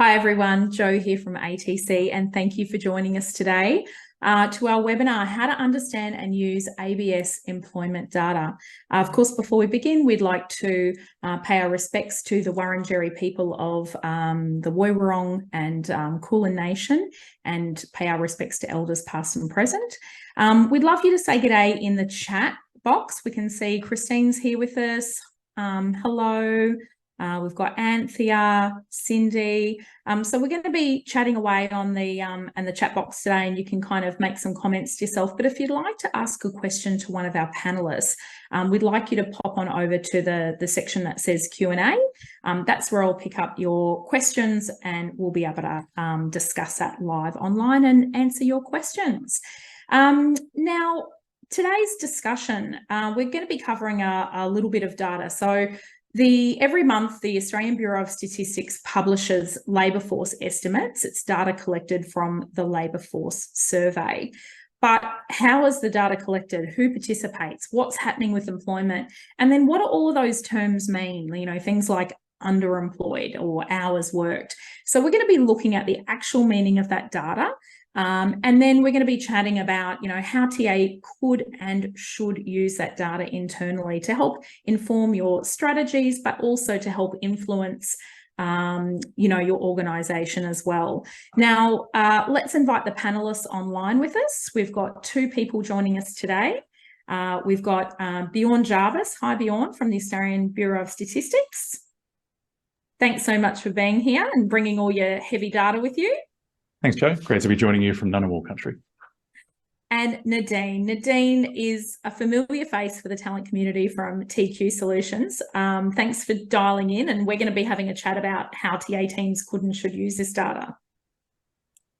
Hi everyone, Jo here from ATC, and thank you for joining us today to our webinar, How to Understand and Use ABS Employment Data. Of course, before we begin, we'd like to pay our respects to the Wurundjeri people of the Woiwurrung and Kulin Nation, and pay our respects to elders past and present. We'd love you to say g'day in the chat box. We can see Christine's here with us. Hello. We've got Anthea, Cindy. So we're going to be chatting away on the chat box today, and you can kind of make some comments yourself. But if you'd like to ask a question to one of our panelists, we'd like you to pop on over to the section that says Q&A. That's where I'll pick up your questions, and we'll be able to discuss that live online and answer your questions. Now, today's discussion, we're going to be covering a little bit of data. So every month, the Australian Bureau of Statistics publishes labour force estimates. It's data collected from the Labour Force Survey. But how is the data collected? Who participates? What's happening with employment? And then what do all of those terms mean? You know, things like underemployed or hours worked. So we're going to be looking at the actual meaning of that data. And then we're going to be chatting about, how TA could and should use that data internally to help inform your strategies, but also to help influence, your organisation as well. Now, let's invite the panellists online with us. We've got two people joining us today. We've got Bjorn Jarvis. Hi, Bjorn, from the Australian Bureau of Statistics. Thanks so much for being here and bringing all your heavy data with you. Thanks, Jo. Great to be joining you from Ngunnawal country. And Nadine. Nadine is a familiar face for the talent community from TQ Solutions. Thanks for dialing in, and we're going to be having a chat about how TA teams could and should use this data.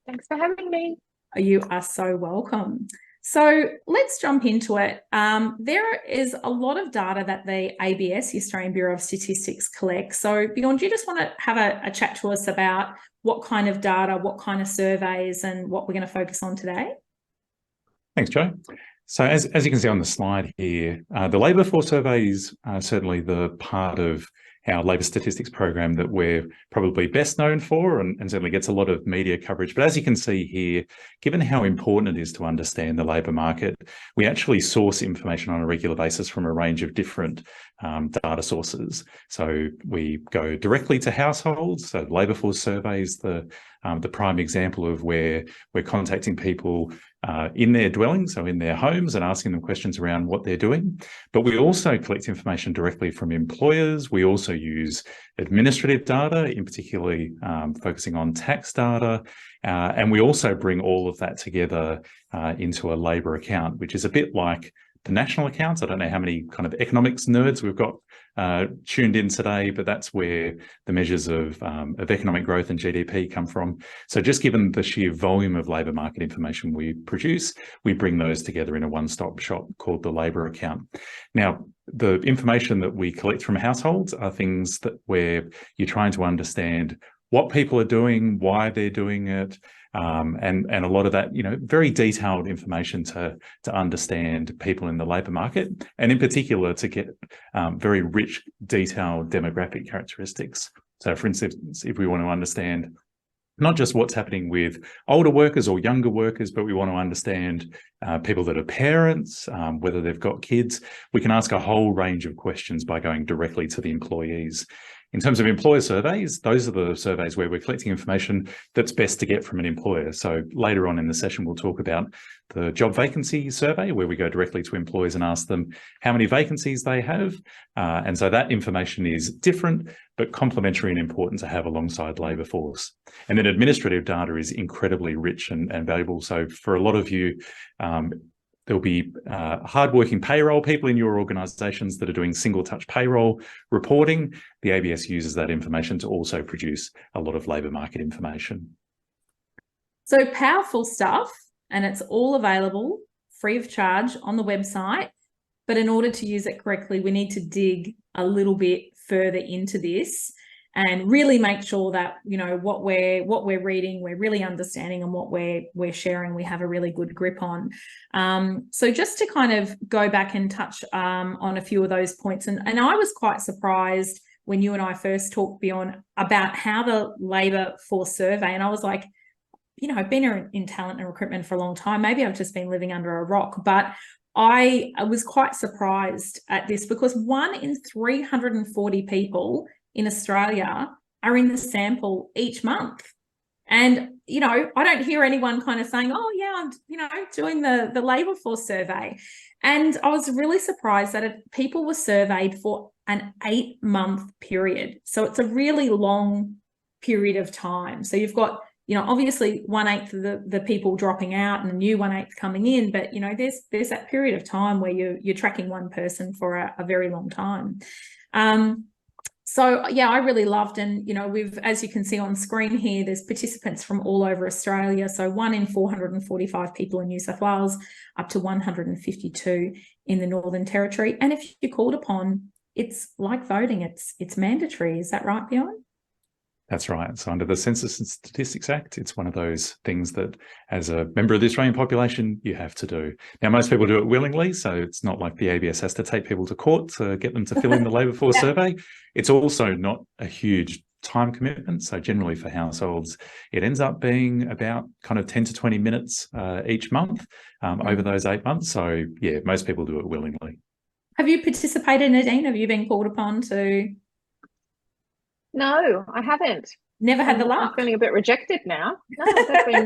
Thanks for having me. You are so welcome. So let's jump into it. There is a lot of data that the ABS, the Australian Bureau of Statistics, collects. So Bjorn, do you just want to have a chat to us about what kind of data, what kind of surveys, and what we're going to focus on today? Thanks, Jo. So as you can see on the slide here, the Labour Force Survey is certainly the part of our labour statistics program that we're probably best known for, and certainly gets a lot of media coverage. But as you can see here, given how important it is to understand the labour market, we actually source information on a regular basis from a range of different data sources. So we go directly to households. So the Labour Force Survey is the prime example of where we're contacting people in their dwellings, so in their homes, and asking them questions around what they're doing. But we also collect information directly from employers. We also use administrative data, in particularly focusing on tax data. And we also bring all of that together into a labour account, which is a bit like the national accounts. I don't know how many kind of economics nerds we've got tuned in today, but that's where the measures of economic growth and GDP come from. So just given the sheer volume of labour market information we produce, we bring those together in a one-stop shop called the labour account. Now, the information that we collect from households are things that where you're trying to understand what people are doing, why they're doing it, and a lot of that, very detailed information to understand people in the labour market, and in particular to get very rich, detailed demographic characteristics. So, for instance, if we want to understand not just what's happening with older workers or younger workers, but we want to understand people that are parents, whether they've got kids, we can ask a whole range of questions by going directly to the employees. In terms of employer surveys, those are the surveys where we're collecting information that's best to get from an employer. So later on in the session, we'll talk about the job vacancy survey, where we go directly to employers and ask them how many vacancies they have. And so that information is different, but complementary and important to have alongside labour force. And then administrative data is incredibly rich and valuable. So for a lot of you, there'll be hardworking payroll people in your organisations that are doing single-touch payroll reporting. The ABS uses that information to also produce a lot of labour market information. So powerful stuff, and it's all available free of charge on the website. But in order to use it correctly, we need to dig a little bit further into this and really make sure that, what we're reading, we're really understanding, and what we're sharing, we have a really good grip on. So just to kind of go back and touch on a few of those points, and I was quite surprised when you and I first talked, Bjorn, about how the labour force survey, and I was like, I've been in talent and recruitment for a long time. Maybe I've just been living under a rock, but I was quite surprised at this, because 1 in 340 people in Australia are in the sample each month. And, I don't hear anyone kind of saying, oh, yeah, I'm, doing the labour force survey. And I was really surprised that people were surveyed for an 8-month period. So it's a really long period of time. So you've got, obviously 1/8 of the people dropping out and a new 1/8 coming in, but, there's that period of time where you're tracking one person for a very long time. So, yeah, I really loved, and, as you can see on screen here, there's participants from all over Australia. So 1 in 445 people in New South Wales, up to 152 in the Northern Territory. And if you're called upon, it's like voting, it's mandatory. Is that right, Bjorn? That's right. So under the Census and Statistics Act, it's one of those things that as a member of the Australian population, you have to do. Now, most people do it willingly, so it's not like the ABS has to take people to court to get them to fill in the labour force survey. It's also not a huge time commitment. So generally for households, it ends up being about kind of 10 to 20 minutes each month over those 8 months. So yeah, most people do it willingly. Have you participated, Nadine? Have you been called upon to? No, I haven't. Never had the luck. I'm feeling a bit rejected now. No,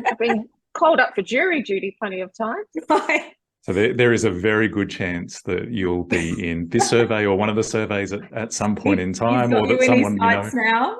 I've been called up for jury duty plenty of times. So there is a very good chance that you'll be in this survey or one of the surveys at some point in time, or that someone, now.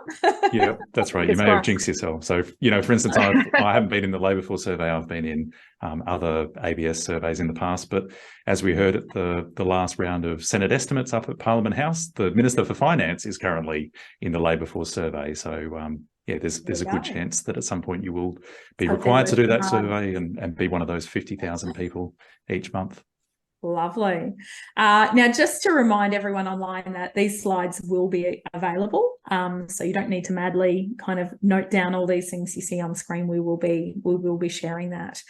Yeah, that's right. You may have jinxed yourself. So, for instance, I haven't been in the labour force survey. I've been in other ABS surveys in the past. But as we heard at the last round of Senate estimates up at Parliament House, the Minister for Finance is currently in the labour force survey. So, yeah, there's a good chance that at some point you will be required to do that survey and be one of those 50,000 people each month. Lovely. Now, just to remind everyone online that these slides will be available, so you don't need to madly kind of note down all these things you see on screen. We will be sharing that.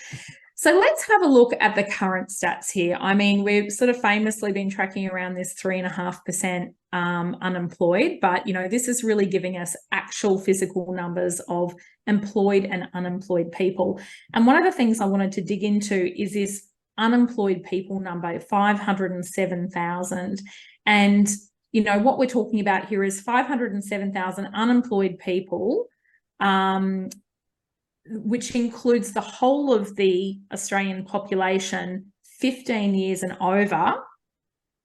So let's have a look at the current stats here. I mean, we've sort of famously been tracking around this 3.5% unemployed, but, this is really giving us actual physical numbers of employed and unemployed people. And one of the things I wanted to dig into is this unemployed people number, 507,000. And, what we're talking about here is 507,000 unemployed people, which includes the whole of the Australian population 15 years and over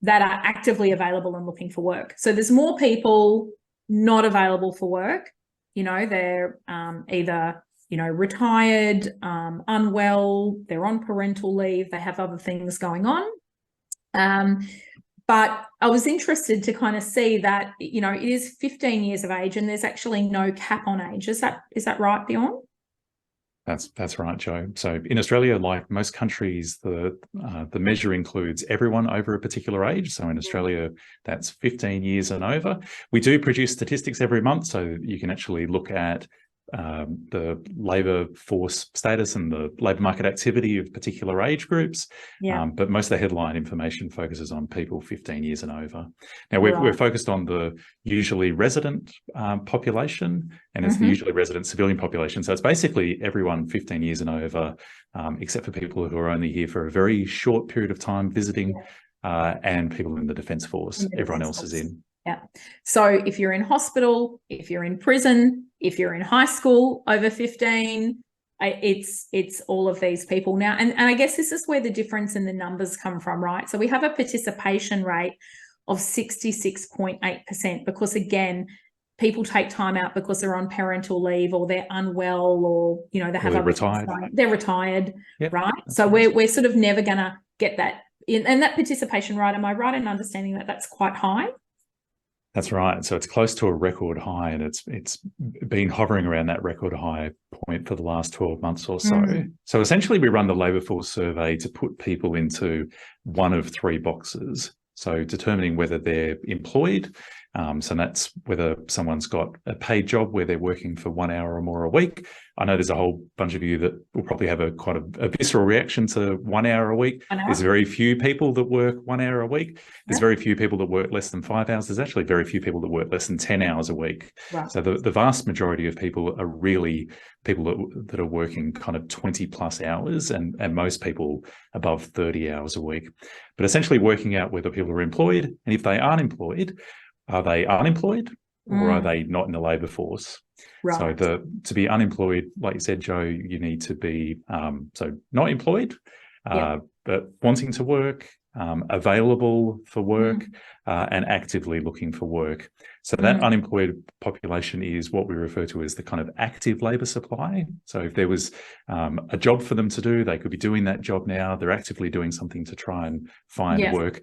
that are actively available and looking for work. So there's more people not available for work. They're either, retired, unwell, they're on parental leave, they have other things going on. But I was interested to kind of see that, it is 15 years of age and there's actually no cap on age. Is that right, Bjorn? That's right, Jo. So in Australia, like most countries, the measure includes everyone over a particular age. So in Australia, that's 15 years and over. We do produce statistics every month, so you can actually look at the labour force status and the labour market activity of particular age groups. But most of the headline information focuses on people 15 years and over. Now, we're focused on the usually resident population, and it's the usually resident civilian population. So it's basically everyone 15 years and over, except for people who are only here for a very short period of time visiting, and people in the Defence Force. Everyone else is in. Yeah. So if you're in hospital, if you're in prison, if you're in high school over 15, it's all of these people now. And I guess this is where the difference in the numbers come from, right? So we have a participation rate of 66.8% because, again, people take time out because they're on parental leave or they're unwell or, they have they're retired. They're retired, right? So we're sort of never going to get that in. And that participation rate, am I right in understanding that that's quite high? That's right. So it's close to a record high, and it's been hovering around that record high point for the last 12 months or so. So essentially, we run the labour force survey to put people into one of three boxes. So determining whether they're employed, So that's whether someone's got a paid job where they're working for 1 hour or more a week. I know there's a whole bunch of you that will probably have quite a visceral reaction to 1 hour a week. There's very few people that work 1 hour a week. There's very few people that work less than 5 hours. There's actually very few people that work less than 10 hours a week. Right. So the vast majority of people are really people that are working kind of 20 plus hours, and most people above 30 hours a week. But essentially working out whether people are employed, and if they aren't employed, are they unemployed or are they not in the labour force? Right. So to be unemployed, like you said, Jo, you need to be so not employed, but wanting to work, available for work, and actively looking for work. So that unemployed population is what we refer to as the kind of active labour supply. So if there was a job for them to do, they could be doing that job now. They're actively doing something to try and find work.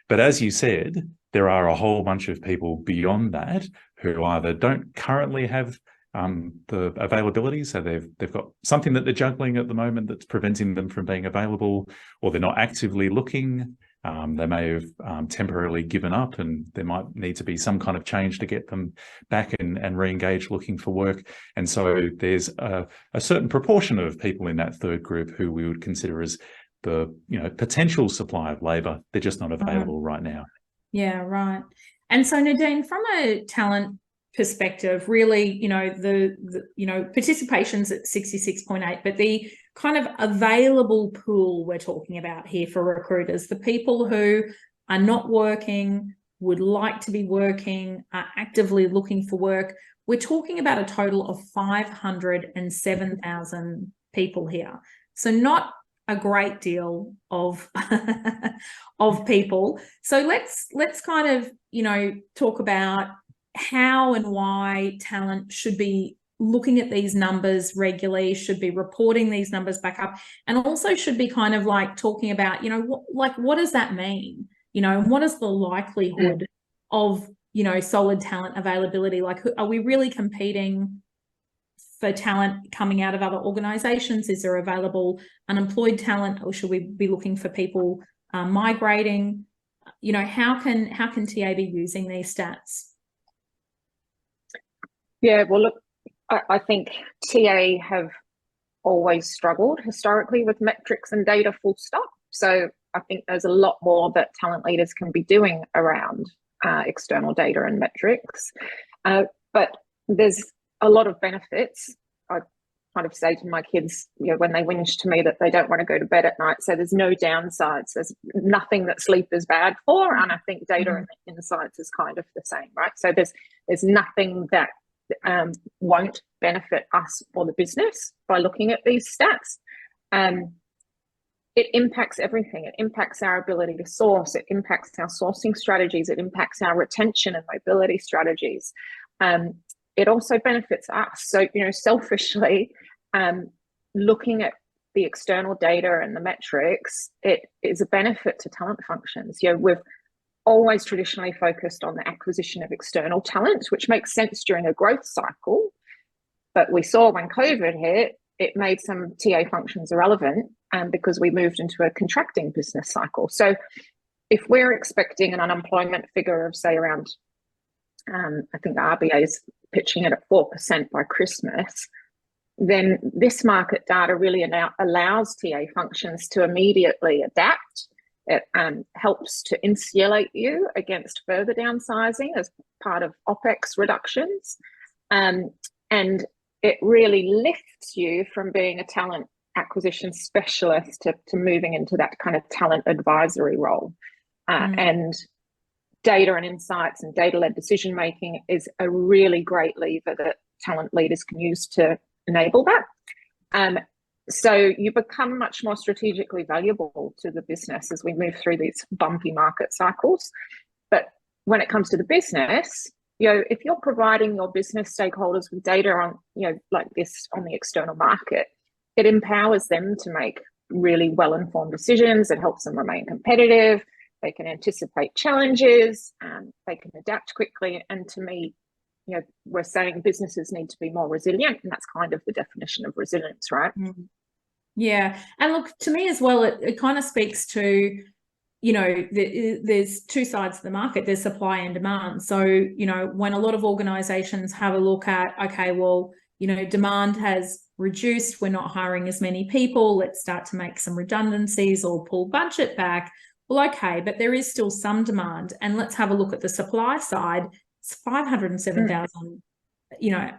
But as you said, there are a whole bunch of people beyond that who either don't currently have the availability, so they've got something that they're juggling at the moment that's preventing them from being available, or they're not actively looking. They may have temporarily given up, and there might need to be some kind of change to get them back and re-engage looking for work. And so there's a certain proportion of people in that third group who we would consider as the potential supply of labour. They're just not available right now. Yeah, right. And so Nadine, from a talent perspective, really, the participation's at 66.8, but the kind of available pool we're talking about here for recruiters, the people who are not working, would like to be working, are actively looking for work, we're talking about a total of 507,000 people here. So not a great deal of of people. So let's kind of talk about how and why talent should be looking at these numbers regularly, should be reporting these numbers back up, and also should be kind of like talking about what does that mean, and what is the likelihood of solid talent availability? Like, are we really competing for talent coming out of other organizations? Is there available unemployed talent, or should we be looking for people migrating? How can TA be using these stats? Yeah, well, look, I think TA have always struggled historically with metrics and data, full stop. So I think there's a lot more that talent leaders can be doing around external data and metrics. But there's a lot of benefits. I kind of say to my kids, when they whinge to me that they don't want to go to bed at night, so there's no downsides. There's nothing that sleep is bad for, and I think data and insights is kind of the same, right? So there's nothing that won't benefit us or the business by looking at these stats. It impacts everything. It impacts our ability to source. It impacts our sourcing strategies. It impacts our retention and mobility strategies. It also benefits us. So, selfishly, looking at the external data and the metrics, it is a benefit to talent functions. We've always traditionally focused on the acquisition of external talent, which makes sense during a growth cycle. But we saw when COVID hit, it made some TA functions irrelevant because we moved into a contracting business cycle. So if we're expecting an unemployment figure of, say, around, I think the RBA is pitching it at 4% by Christmas, then this market data really allows TA functions to immediately adapt. It helps to insulate you against further downsizing as part of OPEX reductions. And it really lifts you from being a talent acquisition specialist to moving into that kind of talent advisory role. And data and insights and data-led decision-making is a really great lever that talent leaders can use to enable that. So you become much more strategically valuable to the business as we move through these bumpy market cycles. But when it comes to the business, if you're providing your business stakeholders with data on, like this on the external market, it empowers them to make really well-informed decisions. It helps them remain competitive. They can anticipate challenges. They can adapt quickly. And to me, we're saying businesses need to be more resilient, and that's kind of the definition of resilience, right? Yeah. And look, to me as well, it kind of speaks to, there's two sides to the market. There's supply and demand. So, when a lot of organizations have a look at, okay, well, demand has reduced, we're not hiring as many people, let's start to make some redundancies or pull budget back. Well, okay, but there is still some demand. And let's have a look at the supply side. It's 507,000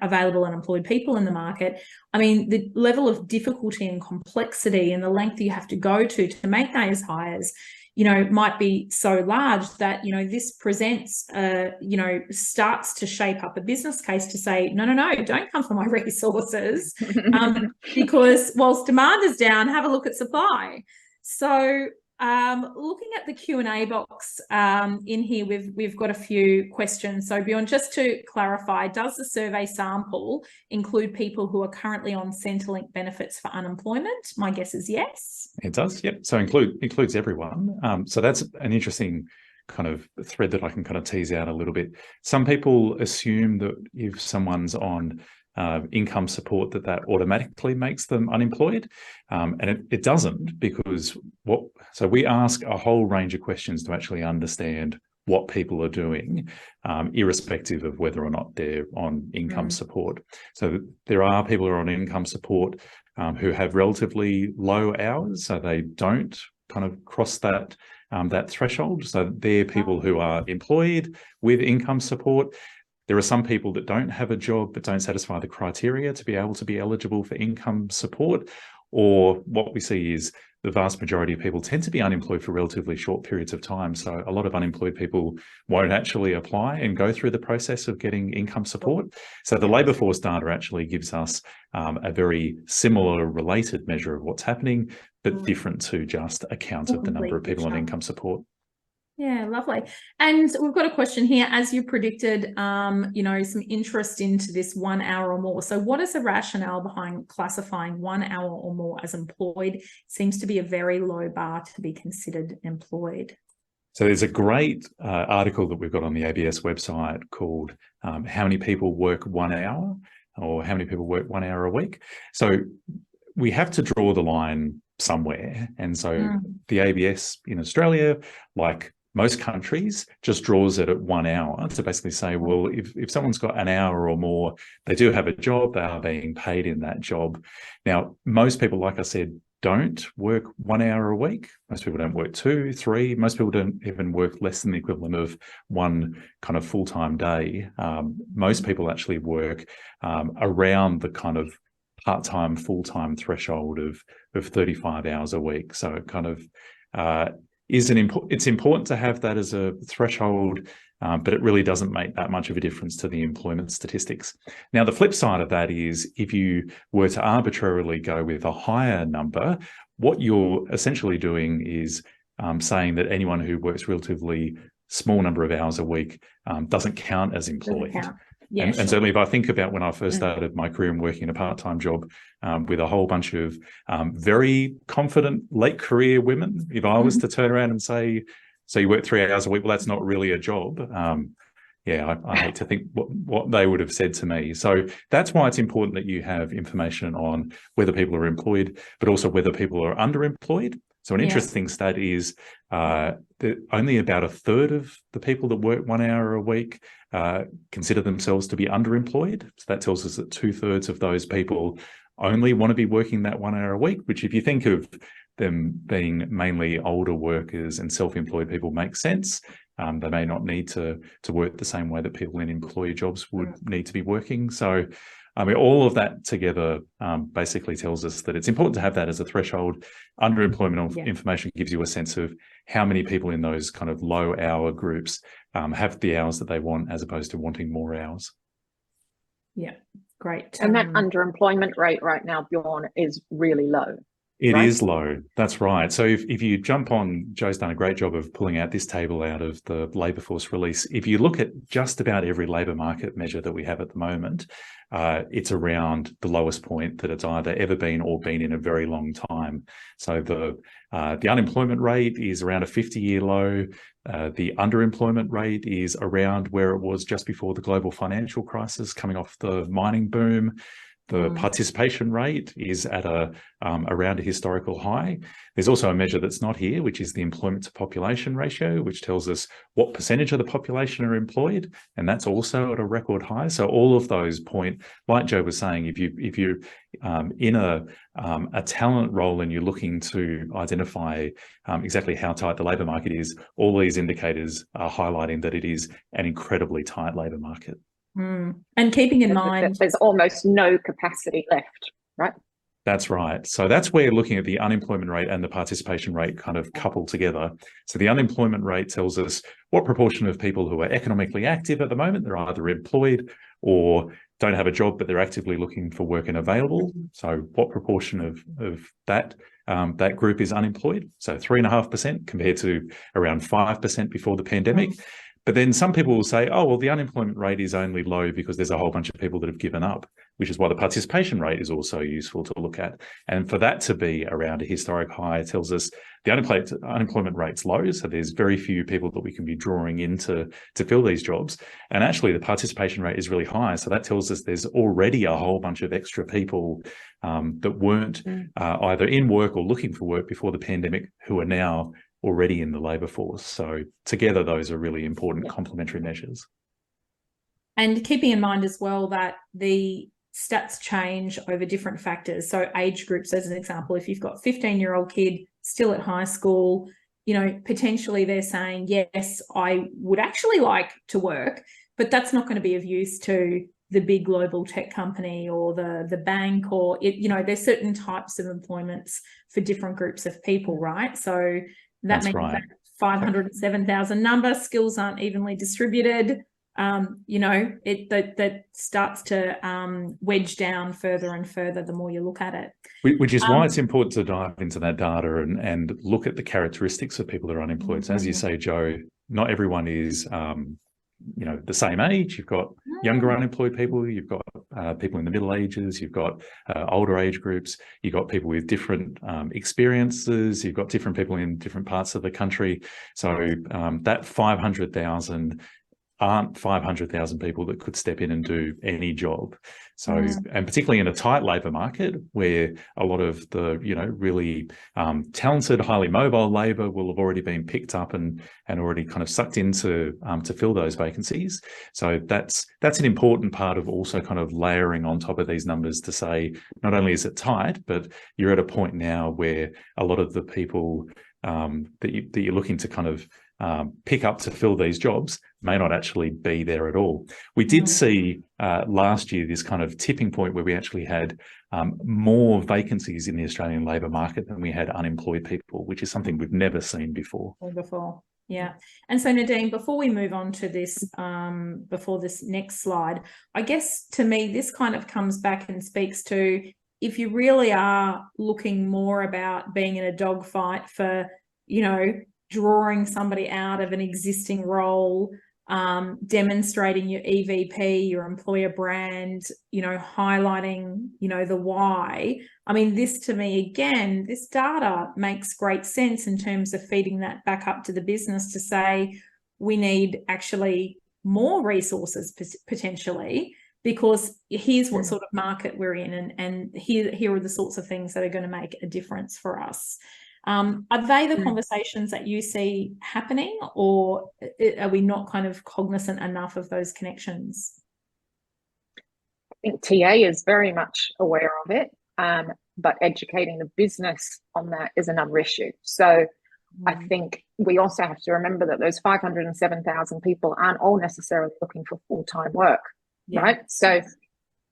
available unemployed people in the market. I mean, the level of difficulty and complexity and the length you have to go to make those hires, might be so large that, this presents, starts to shape up a business case to say, no, don't come for my resources, because whilst demand is down, have a look at supply. So looking at the Q&A box in here, we've got a few questions. So Bjorn, just to clarify, does the survey sample include people who are currently on Centrelink benefits for unemployment? My guess is yes. It does, yep. So includes everyone. So that's an interesting kind of thread that I can kind of tease out a little bit. Some people assume that if someone's on income support, that automatically makes them unemployed, and it doesn't, because so we ask a whole range of questions to actually understand what people are doing, irrespective of whether or not they're on income support. So there are people who are on income support who have relatively low hours, so they don't kind of cross that threshold. So they're people who are employed with income support. There are some people that don't have a job but don't satisfy the criteria to be able to be eligible for income support. Or what we see is the vast majority of people tend to be unemployed for relatively short periods of time. So a lot of unemployed people won't actually apply and go through the process of getting income support. So the labour force data actually gives us a very similar related measure of what's happening, but different to just a count of the number of people on income support. Yeah, lovely. And we've got a question here. As you predicted, some interest into this 1 hour or more. So what is the rationale behind classifying 1 hour or more as employed? Seems to be a very low bar to be considered employed. So there's a great article that we've got on the ABS website called How Many People Work 1 Hour, or How Many People Work 1 Hour a Week. So we have to draw the line somewhere. And so the ABS in Australia, like most countries, just draws it at 1 hour to basically say, well, if someone's got an hour or more, they do have a job, they are being paid in that job. Now, most people, like I said, don't work 1 hour a week. Most people don't work 2, 3. Most people don't even work less than the equivalent of one kind of full-time day. Most people actually work around the kind of part-time, full-time threshold of 35 hours a week. So it kind of it's important to have that as a threshold, but it really doesn't make that much of a difference to the employment statistics. Now, the flip side of that is if you were to arbitrarily go with a higher number, what you're essentially doing is saying that anyone who works relatively small number of hours a week doesn't count as employed. Yeah, and certainly if I think about when I first started my career and working in a part-time job with a whole bunch of very confident late career women, if I was to turn around and say, so you work 3 hours a week, well, that's not really a job. I hate to think what they would have said to me. So that's why it's important that you have information on whether people are employed, but also whether people are underemployed. So an interesting stat is that only about a third of the people that work 1 hour a week consider themselves to be underemployed. So that tells us that 2/3 of those people only want to be working that 1 hour a week, which if you think of them being mainly older workers and self-employed people makes sense. They may not need to work the same way that people in employee jobs would need to be working. So I mean, all of that together basically tells us that it's important to have that as a threshold. Underemployment information gives you a sense of how many people in those kind of low hour groups have the hours that they want as opposed to wanting more hours. Yeah, great. And that underemployment rate right now, Bjorn, is really low. It is low. That's right. So if you jump on, Joe's done a great job of pulling out this table out of the labour force release. If you look at just about every labour market measure that we have at the moment, it's around the lowest point that it's either ever been or been in a very long time. So the unemployment rate is around a 50-year low. The underemployment rate is around where it was just before the global financial crisis, coming off the mining boom. The participation rate is at around a historical high. There's also a measure that's not here, which is the employment to population ratio, which tells us what percentage of the population are employed, and that's also at a record high. So all of those point, like Joe was saying, if you're in a talent role and you're looking to identify exactly how tight the labour market is, all these indicators are highlighting that it is an incredibly tight labour market. And keeping in mind, there's almost no capacity left, right? That's right. So that's where looking at the unemployment rate and the participation rate kind of coupled together. So the unemployment rate tells us what proportion of people who are economically active at the moment, they're either employed or don't have a job, but they're actively looking for work and available. So what proportion of that group is unemployed? So 3.5% compared to around 5% before the pandemic. But then some people will say, oh, well, the unemployment rate is only low because there's a whole bunch of people that have given up, which is why the participation rate is also useful to look at. And for that to be around a historic high, it tells us the unemployment rate's low, so there's very few people that we can be drawing in to fill these jobs. And actually, the participation rate is really high, so that tells us there's already a whole bunch of extra people that weren't either in work or looking for work before the pandemic who are now already in the labour force. So together, those are really important complementary measures. And keeping in mind as well that the stats change over different factors. So age groups, as an example, if you've got a 15-year-old kid still at high school, you know, potentially they're saying, yes, I would actually like to work, but that's not going to be of use to the big global tech company or the bank, or you know, there's certain types of employments for different groups of people, right? So that means that 507,000 number, skills aren't evenly distributed. You know, that starts to wedge down further and further the more you look at it. Which is why it's important to dive into that data and look at the characteristics of people that are unemployed. So as you say, Joe, not everyone is you know, the same age. You've got younger unemployed people, you've got people in the middle ages, you've got older age groups, you've got people with different experiences, you've got different people in different parts of the country. So that 500,000 aren't 500,000 people that could step in and do any job. So, and particularly in a tight labour market where a lot of the, you know, really talented, highly mobile labour will have already been picked up and already kind of sucked into to fill those vacancies. So that's an important part of also kind of layering on top of these numbers to say, not only is it tight, but you're at a point now where a lot of the people that you're looking to kind of pick up to fill these jobs may not actually be there at all. We did see last year this kind of tipping point where we actually had more vacancies in the Australian labour market than we had unemployed people, which is something we've never seen before. Yeah. And so Nadine, before we move on to this, before this next slide, I guess to me, this kind of comes back and speaks to, if you really are looking more about being in a dogfight for, you know, drawing somebody out of an existing role, demonstrating your EVP, your employer brand, you know, highlighting, you know, the why. I mean, this to me, again, this data makes great sense in terms of feeding that back up to the business to say, we need actually more resources potentially, because here's what sort of market we're in, and here are the sorts of things that are going to make a difference for us. Are they the conversations that you see happening, or are we not kind of cognizant enough of those connections? I think TA is very much aware of it, but educating the business on that is another issue. So I think we also have to remember that those 507,000 people aren't all necessarily looking for full-time work, right? So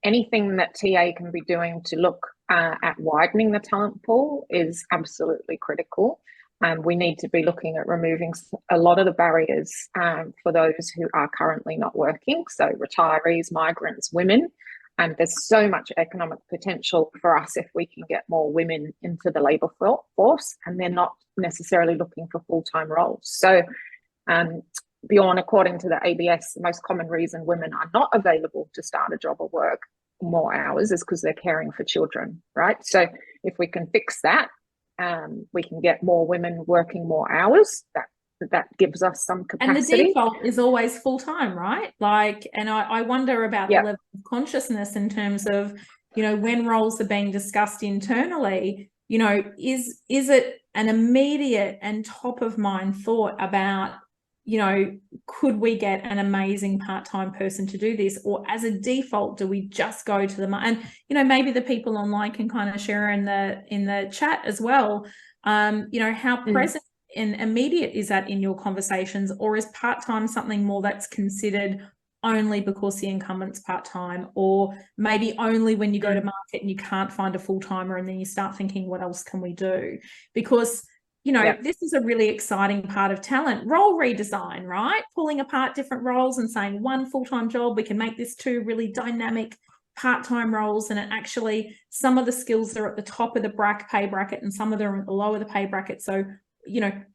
anything that TA can be doing to look at widening the talent pool is absolutely critical. We need to be looking at removing a lot of the barriers for those who are currently not working, so retirees, migrants, women. And there's so much economic potential for us if we can get more women into the labour force, and they're not necessarily looking for full-time roles. So Bjorn, according to the ABS, the most common reason women are not available to start a job or work more hours is because they're caring for children, right? So if we can fix that, we can get more women working more hours. That gives us some capacity. And the default is always full-time, right? Like, and I wonder about the level of consciousness in terms of when roles are being discussed internally, is it an immediate and top of mind thought about, could we get an amazing part-time person to do this? Or as a default, do we just go to them? And, maybe the people online can kind of share in the chat as well, how present and immediate is that in your conversations, or is part-time something more that's considered only because the incumbent's part-time, or maybe only when you go to market and you can't find a full-timer, and then you start thinking, what else can we do? Because this is a really exciting part of talent role redesign, right? Pulling apart different roles and saying one full-time job, we can make this two really dynamic part-time roles, and it actually, some of the skills are at the top of the pay bracket and some of them are at the lower of the pay bracket. So,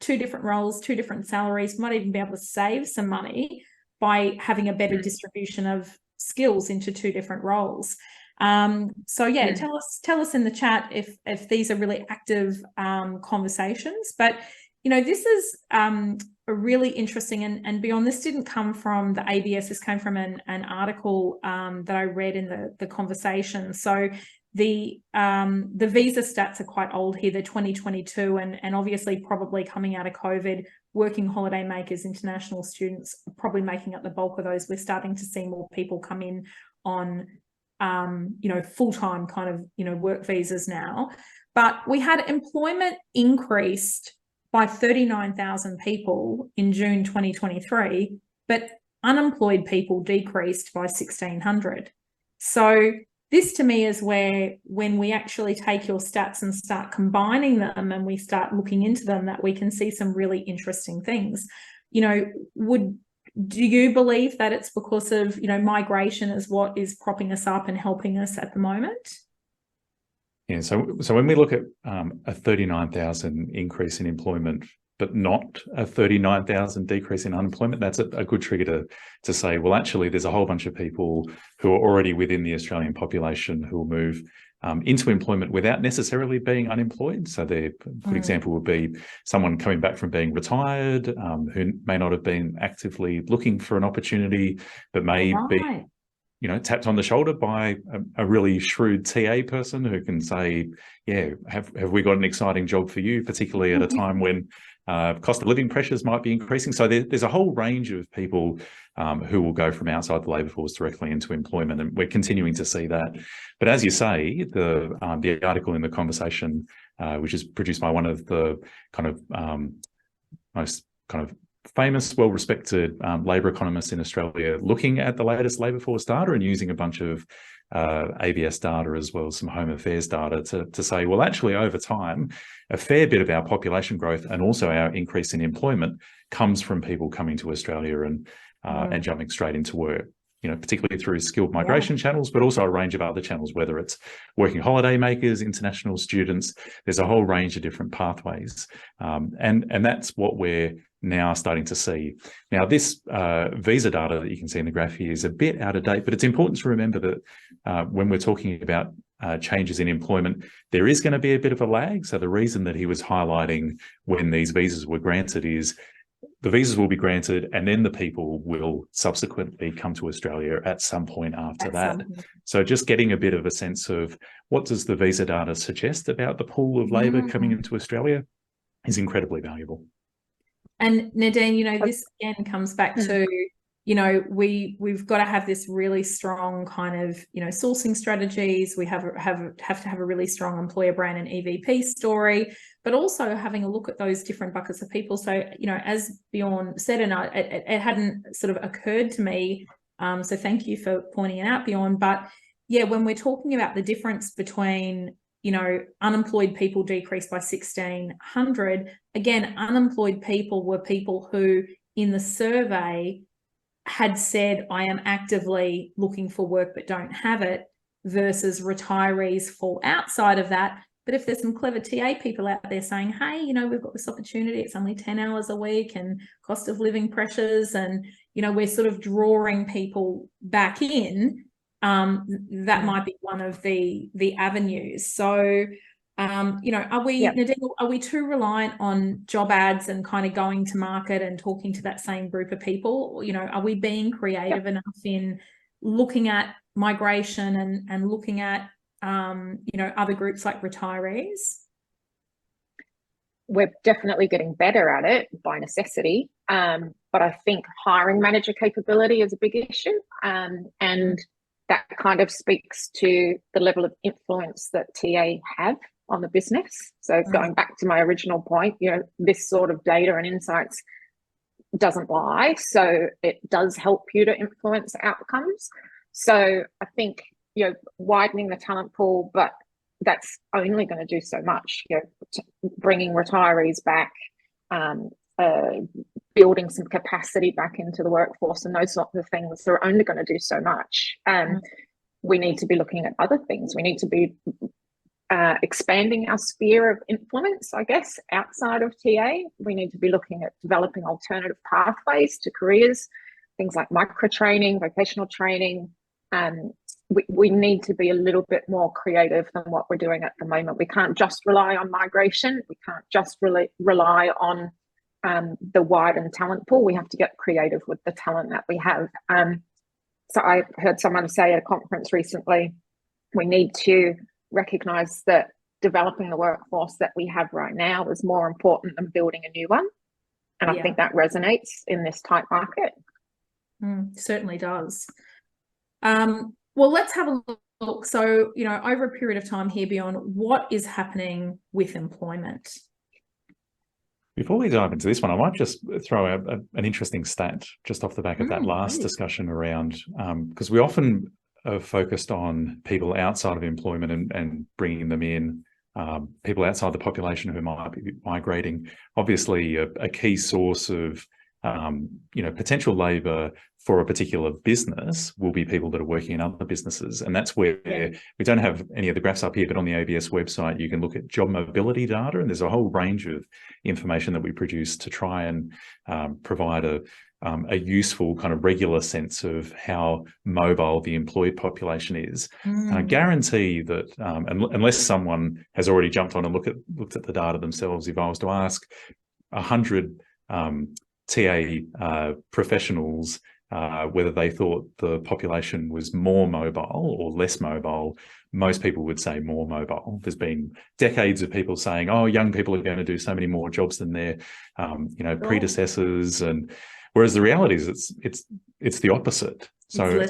two different roles, two different salaries, might even be able to save some money by having a better distribution of skills into two different roles. So yeah, tell us in the chat if these are really active conversations. But this is a really interesting, and Bjorn, this didn't come from the ABS, this came from an article that I read in the conversation. So the visa stats are quite old here, they're 2022, and obviously probably coming out of COVID, working holiday makers, international students are probably making up the bulk of those. We're starting to see more people come in on full-time kind of, work visas now. But we had employment increased by 39,000 people in June 2023, but unemployed people decreased by 1,600. So this to me is where, when we actually take your stats and start combining them and we start looking into them, that we can see some really interesting things. Do you believe that it's because of, migration is what is propping us up and helping us at the moment? Yeah, so when we look at a 39,000 increase in employment, but not a 39,000 decrease in unemployment, that's a good trigger to say, well, actually, there's a whole bunch of people who are already within the Australian population who will move into employment without necessarily being unemployed. So a good example would be someone coming back from being retired, who may not have been actively looking for an opportunity, but may be tapped on the shoulder by a really shrewd TA person who can say, yeah, have we got an exciting job for you, particularly at a time when cost of living pressures might be increasing. So there's a whole range of people who will go from outside the labour force directly into employment, and we're continuing to see that. But as you say, the article in the conversation, which is produced by one of the kind of most kind of famous, well-respected labour economists in Australia, looking at the latest labour force data and using a bunch of ABS data as well as some Home Affairs data to say, well, actually, over time, a fair bit of our population growth and also our increase in employment comes from people coming to Australia and jumping straight into work. Particularly through skilled migration channels, but also a range of other channels, whether it's working holiday makers, international students. There's a whole range of different pathways. And that's what we're now starting to see. Now, this visa data that you can see in the graph here is a bit out of date, but it's important to remember that when we're talking about changes in employment, there is going to be a bit of a lag. So the reason that he was highlighting when these visas were granted is the visas will be granted and then the people will subsequently come to Australia at some point after that. So just getting a bit of a sense of what does the visa data suggest about the pool of labour coming into Australia is incredibly valuable. And Nadine, this again comes back to, we've got to have this really strong kind of, sourcing strategies. We have to have a really strong employer brand and EVP story, but also having a look at those different buckets of people. So, as Bjorn said, and it hadn't sort of occurred to me. So thank you for pointing it out, Bjorn. But yeah, when we're talking about the difference between, unemployed people decreased by 1,600, again, unemployed people were people who in the survey had said, I am actively looking for work but don't have it, versus retirees fall outside of that. But if there's some clever TA people out there saying, hey, we've got this opportunity, it's only 10 hours a week and cost of living pressures, and, we're sort of drawing people back in, that might be one of the avenues. So, are we, Nadine, are we too reliant on job ads and kind of going to market and talking to that same group of people? Are we being creative enough in looking at migration and looking at, other groups like retirees? We're definitely getting better at it by necessity. But I think hiring manager capability is a big issue. And that kind of speaks to the level of influence that TA have on the business. So going back to my original point, this sort of data and insights doesn't lie. So it does help you to influence outcomes. So I think, widening the talent pool, but that's only going to do so much. Bringing retirees back, building some capacity back into the workforce, and those sorts of things are only going to do so much. We need to be looking at other things. We need to be expanding our sphere of influence, I guess, outside of TA. We need to be looking at developing alternative pathways to careers, things like micro-training, vocational training. We need to be a little bit more creative than what we're doing at the moment. We can't just rely on migration. We can't just rely on the widened talent pool. We have to get creative with the talent that we have. So I heard someone say at a conference recently, we need to recognize that developing the workforce that we have right now is more important than building a new one. And I think that resonates in this tight market. Certainly does. Well, let's have a look. So, over a period of time here, Bjorn, what is happening with employment? Before we dive into this one, I might just throw out an interesting stat just off the back of that last discussion around, because we often are focused on people outside of employment and bringing them in, people outside the population who might be migrating. Obviously, a key source of potential labour for a particular business will be people that are working in other businesses. And that's where we don't have any of the graphs up here, but on the ABS website, you can look at job mobility data, and there's a whole range of information that we produce to try and provide a useful kind of regular sense of how mobile the employed population is. And I guarantee that unless someone has already jumped on and looked at the data themselves, if I was to ask 100 TA professionals whether they thought the population was more mobile or less mobile, most people would say more mobile. There's been decades of people saying, oh, young people are going to do so many more jobs than their predecessors, and whereas the reality is it's the opposite. So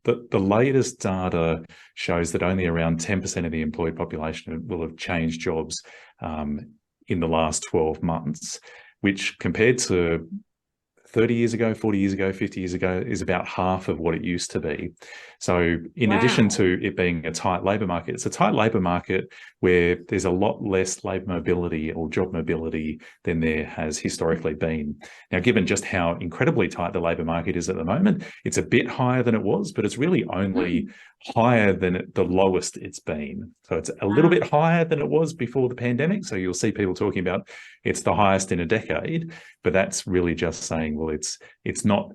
the latest data shows that only around 10% of the employed population will have changed jobs in the last 12 months, which compared to 30 years ago, 40 years ago, 50 years ago is about half of what it used to be. So in addition to it being a tight labour market, it's a tight labour market where there's a lot less labour mobility or job mobility than there has historically been. Now, given just how incredibly tight the labour market is at the moment, it's a bit higher than it was, but it's really only higher than the lowest it's been. So it's a little bit higher than it was before the pandemic. So you'll see people talking about it's the highest in a decade, but that's really just saying, well, it's not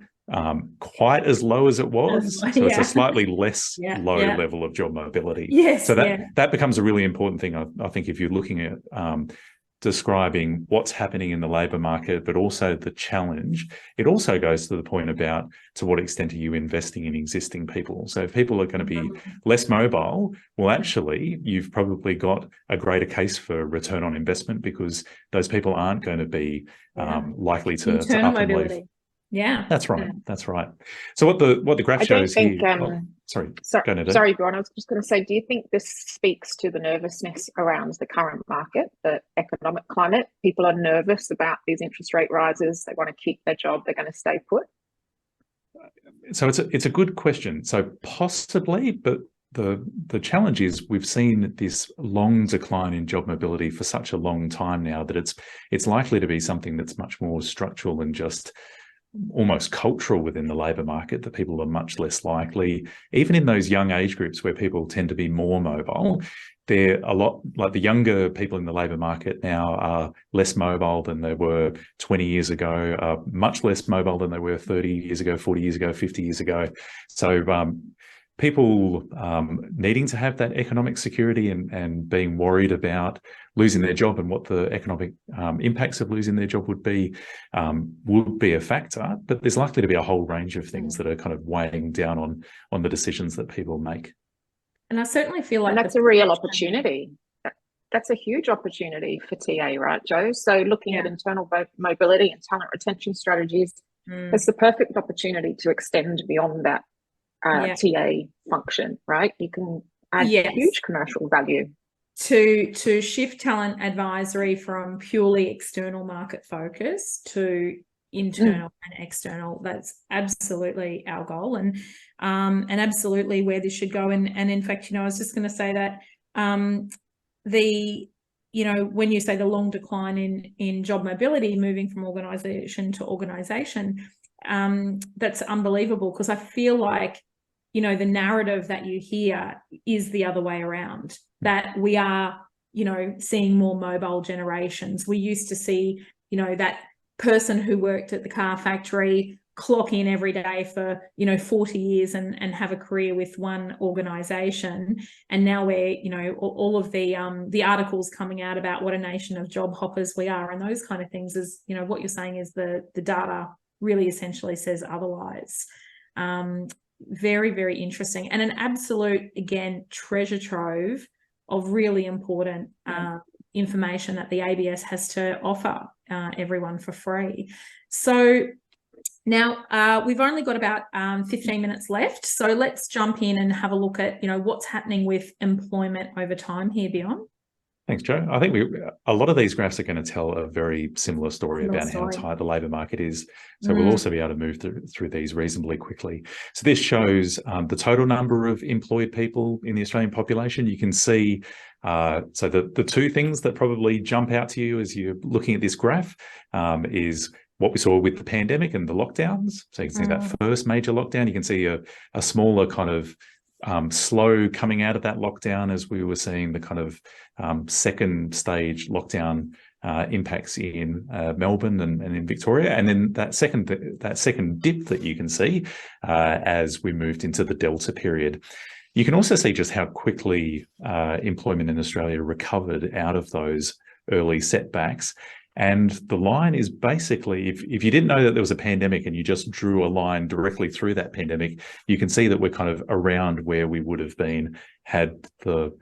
quite as low as it was. So it's a slightly less low level of job mobility. So that becomes a really important thing, I think, if you're looking at describing what's happening in the labour market, but also the challenge. It also goes to the point about to what extent are you investing in existing people. So if people are going to be less mobile, well, actually, you've probably got a greater case for return on investment because those people aren't going to be likely to up and leave. Yeah, that's right. That's right. So what the graph shows here. Sorry, Bjorn, I was just going to say, do you think this speaks to the nervousness around the current market, the economic climate? People are nervous about these interest rate rises. They want to keep their job. They're going to stay put. So it's a good question. So possibly, but the challenge is we've seen this long decline in job mobility for such a long time now that it's likely to be something that's much more structural and just almost cultural within the labour market, that people are much less likely, even in those young age groups where people tend to be more mobile, they're a lot like the younger people in the labour market now are less mobile than they were 20 years ago, are much less mobile than they were 30 years ago, 40 years ago, 50 years ago. So people needing to have that economic security and being worried about losing their job and what the economic impacts of losing their job would be a factor. But there's likely to be a whole range of things that are kind of weighing down on the decisions that people make. And I certainly feel like and that's a real opportunity. That's a huge opportunity for TA, right, Jo? So looking at internal mobility and talent retention strategies, it's the perfect opportunity to extend beyond that TA function, right? You can add huge commercial value. To shift talent advisory from purely external market focus to internal and external. That's absolutely our goal, and absolutely where this should go. And in fact, I was just going to say that when you say the long decline in job mobility, moving from organisation to organisation, that's unbelievable, because I feel like the narrative that you hear is the other way around, that we are seeing more mobile generations. We used to see that person who worked at the car factory clock in every day for 40 years and have a career with one organisation, and now we're all of the articles coming out about what a nation of job hoppers we are, and those kind of things. Is what you're saying is the data really essentially says otherwise. Very, very interesting, and an absolute, again, treasure trove of really important information that the ABS has to offer everyone for free. So now we've only got about 15 minutes left, so let's jump in and have a look at what's happening with employment over time here, Bjorn. Thanks, Jo. I think a lot of these graphs are going to tell a very similar story about how tight the labour market is. So we'll also be able to move through these reasonably quickly. So this shows the total number of employed people in the Australian population. You can see, so the two things that probably jump out to you as you're looking at this graph is what we saw with the pandemic and the lockdowns. So you can see that first major lockdown. You can see a smaller kind of slow coming out of that lockdown as we were seeing the kind of second stage lockdown impacts in Melbourne and in Victoria, and then that second dip that you can see as we moved into the Delta period. You can also see just how quickly employment in Australia recovered out of those early setbacks. And the line is basically, if you didn't know that there was a pandemic and you just drew a line directly through that pandemic, you can see that we're kind of around where we would have been had the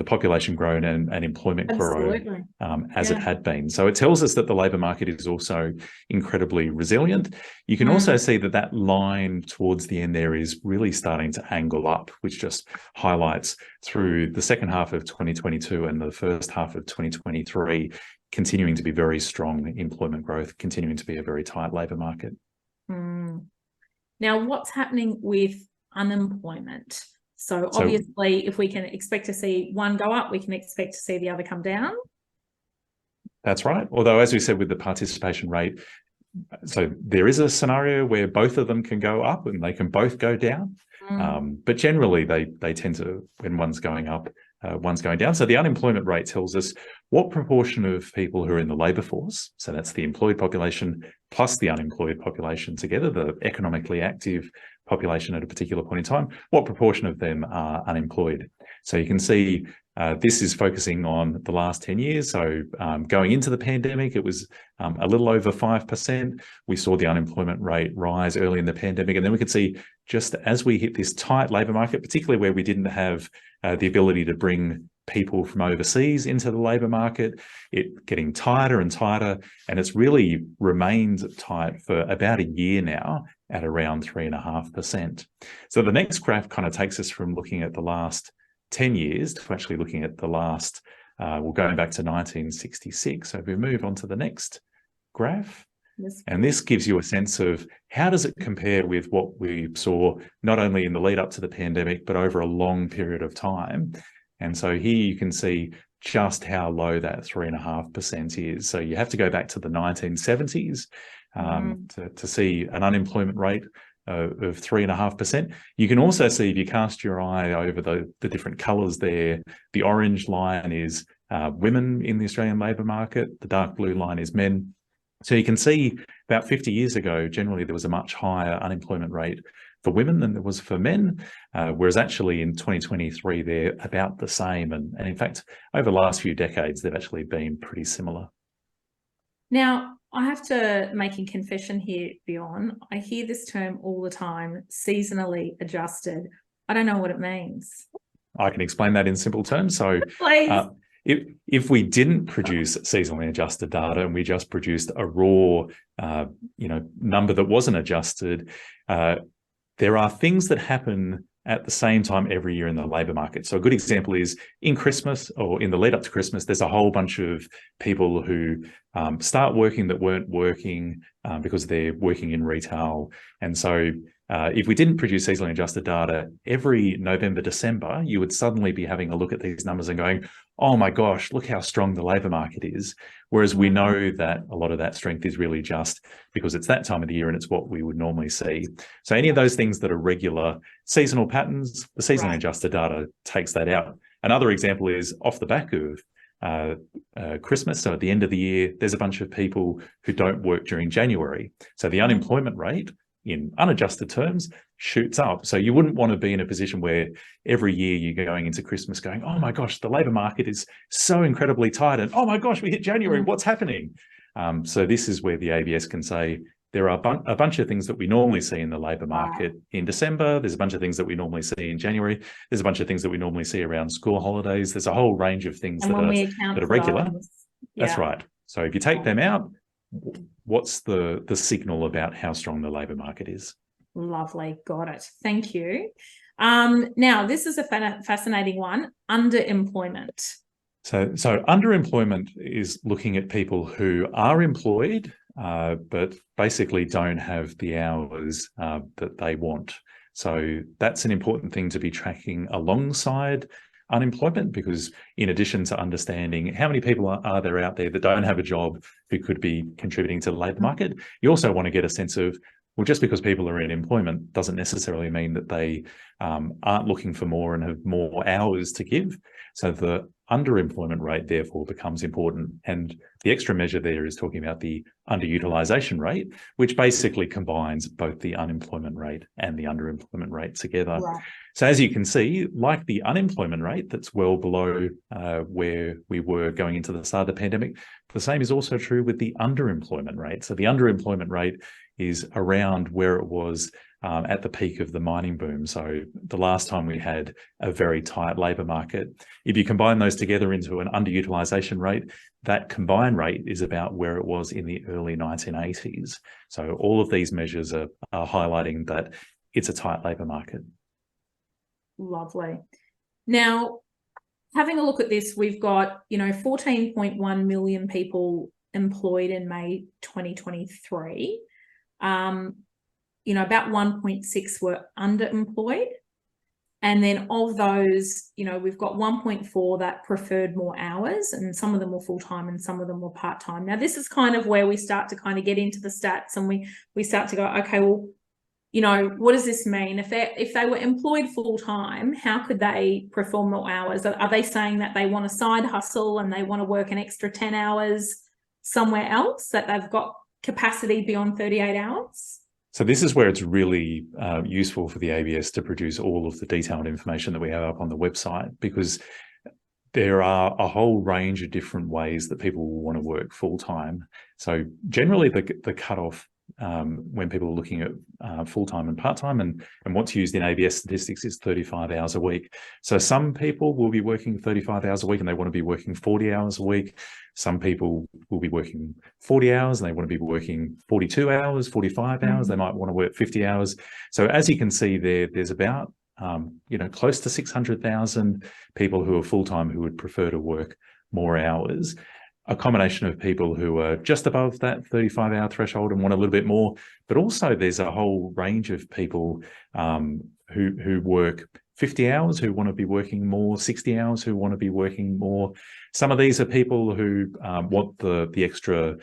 population grown and employment grown as it had been. So it tells us that the labour market is also incredibly resilient. You can also see that line towards the end there is really starting to angle up, which just highlights through the second half of 2022 and the first half of 2023, continuing to be very strong employment growth, continuing to be a very tight labour market. Now, what's happening with unemployment? So obviously, if we can expect to see one go up, we can expect to see the other come down. That's right. Although, as we said with the participation rate, so there is a scenario where both of them can go up and they can both go down. But generally, they tend to, when one's going up, one's going down. So the unemployment rate tells us what proportion of people who are in the labour force, so that's the employed population plus the unemployed population together, the economically active population at a particular point in time, what proportion of them are unemployed. So you can see this is focusing on the last 10 years. So going into the pandemic, it was a little over 5%. We saw the unemployment rate rise early in the pandemic. And then we could see just as we hit this tight labour market, particularly where we didn't have the ability to bring people from overseas into the labour market, it getting tighter and tighter. And it's really remained tight for about a year now at around 3.5%. So the next graph kind of takes us from looking at the last 10 years to actually looking at the last, going back to 1966. So if we move on to the next graph, and this gives you a sense of how does it compare with what we saw not only in the lead up to the pandemic, but over a long period of time. And so here you can see just how low that 3.5% is. So you have to go back to the 1970s to see an unemployment rate of 3.5%. You can also see, if you cast your eye over the different colours there, the orange line is women in the Australian labour market, the dark blue line is men. So you can see about 50 years ago, generally there was a much higher unemployment rate for women than there was for men, whereas actually in 2023, they're about the same. And in fact, over the last few decades, they've actually been pretty similar. Now, I have to make a confession here, Bjorn. I hear this term all the time, seasonally adjusted. I don't know what it means. I can explain that in simple terms. So Please. If we didn't produce seasonally adjusted data and we just produced a raw, number that wasn't adjusted, there are things that happen at the same time every year in the labour market. So a good example is in Christmas, or in the lead up to Christmas, there's a whole bunch of people who start working that weren't working because they're working in retail. And so if we didn't produce seasonally adjusted data every November, December, you would suddenly be having a look at these numbers and going, oh my gosh, look how strong the labour market is. Whereas we know that a lot of that strength is really just because it's that time of the year and it's what we would normally see. So any of those things that are regular seasonal patterns, the seasonally adjusted data takes that out. Another example is off the back of Christmas. So at the end of the year, there's a bunch of people who don't work during January. So the unemployment rate in unadjusted terms shoots up. So you wouldn't want to be in a position where every year you're going into Christmas going, oh my gosh, the labour market is so incredibly tight, and oh my gosh, we hit January, what's happening? So this is where the ABS can say there are a bunch of things that we normally see in the labour market in December. There's a bunch of things that we normally see in January. There's a bunch of things that we normally see around school holidays. There's a whole range of things that are regular. That's right. So if you take them out, what's the signal about how strong the labour market is? Lovely. Got it. Thank you. Now, this is a fascinating one, underemployment. So underemployment is looking at people who are employed, but basically don't have the hours that they want. So that's an important thing to be tracking alongside unemployment, because in addition to understanding how many people are there out there that don't have a job who could be contributing to the labour market, you also want to get a sense of, well, just because people are in employment doesn't necessarily mean that they aren't looking for more and have more hours to give. So the underemployment rate therefore becomes important. And the extra measure there is talking about the underutilization rate, which basically combines both the unemployment rate and the underemployment rate together. Right. So as you can see, like the unemployment rate that's well below where we were going into the start of the pandemic, the same is also true with the underemployment rate. So the underemployment rate is around where it was at the peak of the mining boom. So the last time we had a very tight labour market, if you combine those together into an underutilization rate, that combined rate is about where it was in the early 1980s. So all of these measures are highlighting that it's a tight labour market. Lovely. Now, having a look at this, we've got, 14.1 million people employed in May 2023. About 1.6 were underemployed. And then of those, we've got 1.4 that preferred more hours, and some of them were full-time and some of them were part-time. Now, this is kind of where we start to kind of get into the stats, and we start to go, okay, well, what does this mean? If they were employed full-time, how could they perform more hours? Are they saying that they want a side hustle and they want to work an extra 10 hours somewhere else, that they've got capacity beyond 38 hours? So this is where it's really useful for the ABS to produce all of the detailed information that we have up on the website, because there are a whole range of different ways that people will want to work full-time. So generally the cutoff when people are looking at full-time and part-time and what's used in ABS statistics is 35 hours a week. So some people will be working 35 hours a week and they want to be working 40 hours a week. Some people will be working 40 hours and they want to be working 42 hours, 45 hours. They might want to work 50 hours. So as you can see there's about close to 600,000 people who are full-time who would prefer to work more hours. A combination of people who are just above that 35-hour threshold and want a little bit more, but also there's a whole range of people who work 50 hours, who want to be working more, 60 hours, who want to be working more. Some of these are people who want the extra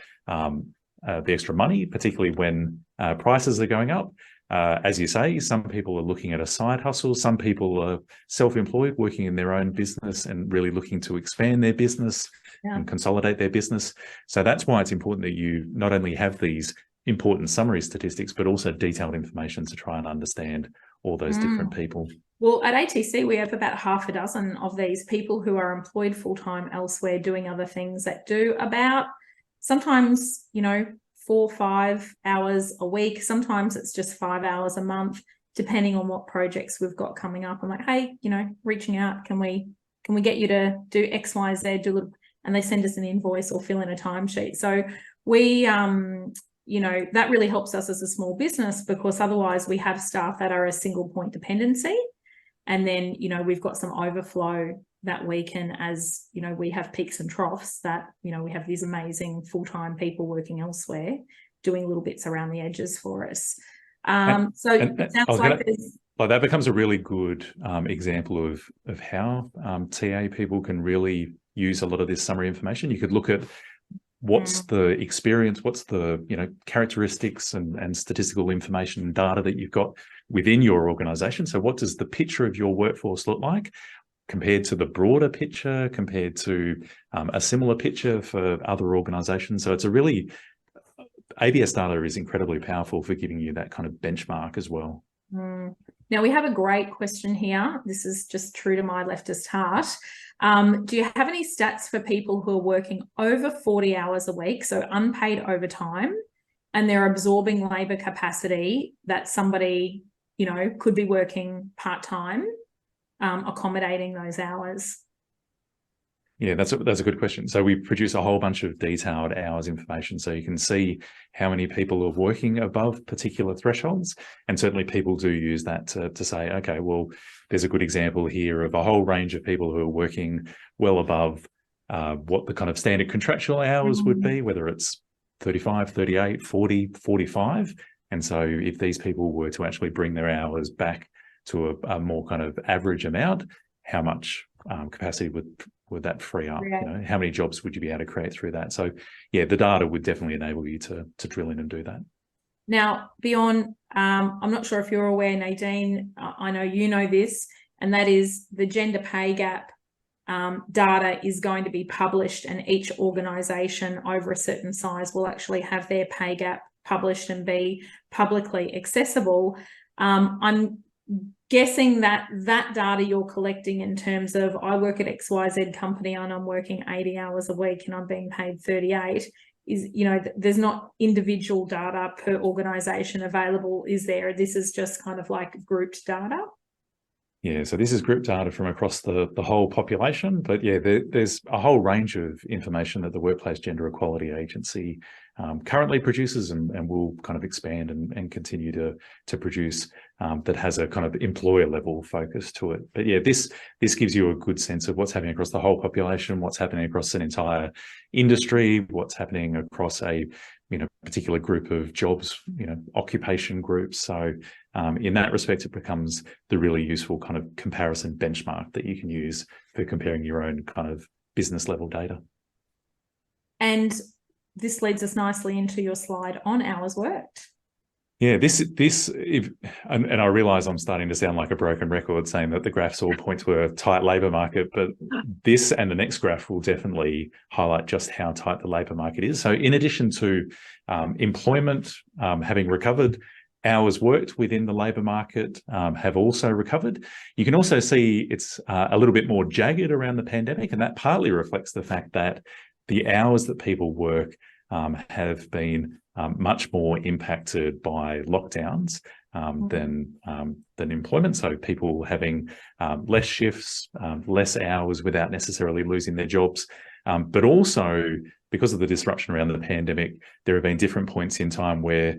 money, particularly when prices are going up. As you say, some people are looking at a side hustle. Some people are self-employed, working in their own business and really looking to expand their business and consolidate their business. So that's why it's important that you not only have these important summary statistics, but also detailed information to try and understand all those different people. Well, at ATC, we have about half a dozen of these people who are employed full-time elsewhere doing other things that do about sometimes, 4 or 5 hours a week. Sometimes it's just 5 hours a month. depending on what projects we've got coming up. I'm like, hey, you know, reaching out, can we get you to do X, Y, Z, and they send us an invoice or fill in a timesheet. So we, you know, that really helps us as a small business, because otherwise we have staff that are a single point dependency. And then, you know, we've got some overflow that we can, as, you know, we have peaks and troughs that, you know, we have these amazing full-time people working elsewhere doing little bits around the edges for us. So it sounds like that becomes a really good example of how TA people can really use a lot of this summary information. You could look at what's the experience, what's the, you know, characteristics and statistical information and data that you've got within your organization. So what does the picture of your workforce look like compared to the broader picture, compared to a similar picture for other organizations? So it's a really, ABS data is incredibly powerful for giving you that kind of benchmark as well. Now, we have a great question here. This is just true to my leftist heart. Do you have any stats for people who are working over 40 hours a week, so unpaid overtime, and they're absorbing labour capacity that somebody, you know, could be working part-time, accommodating those hours? Yeah, that's a good question. So we produce a whole bunch of detailed hours information, so you can see how many people are working above particular thresholds. And certainly people do use that to say, okay, well, there's a good example here of a whole range of people who are working well above what the kind of standard contractual hours would be, whether it's 35, 38, 40, 45. And so if these people were to actually bring their hours back to a more kind of average amount, how much capacity would that free up? Yeah. You know, how many jobs would you be able to create through that? So yeah, the data would definitely enable you to drill in and do that. Now, Bjorn, I'm not sure if you're aware, Nadine, I know you know this, and that is the gender pay gap data is going to be published, and each organisation over a certain size will actually have their pay gap published and be publicly accessible. I'm guessing that data you're collecting in terms of, I work at XYZ company and I'm working 80 hours a week and I'm being paid 38, is, you know, there's not individual data per organisation available, is there? This is just kind of like grouped data? Yeah, so this is group data from across the whole population, but yeah, there's a whole range of information that the Workplace Gender Equality Agency currently produces and will kind of expand and continue to produce, that has a kind of employer level focus to it. But yeah, this gives you a good sense of what's happening across the whole population, what's happening across an entire industry, what's happening across a, you know, particular group of jobs, you know, occupation groups. So in that respect, it becomes the really useful kind of comparison benchmark that you can use for comparing your own kind of business level data. And this leads us nicely into your slide on hours worked. Yeah, and I realize I'm starting to sound like a broken record saying that the graphs all point to a tight labour market, but this and the next graph will definitely highlight just how tight the labour market is. So in addition to employment having recovered, hours worked within the labour market have also recovered. You can also see it's a little bit more jagged around the pandemic, and that partly reflects the fact that the hours that people work have been much more impacted by lockdowns than employment. So people having less shifts, less hours without necessarily losing their jobs. But also because of the disruption around the pandemic, there have been different points in time where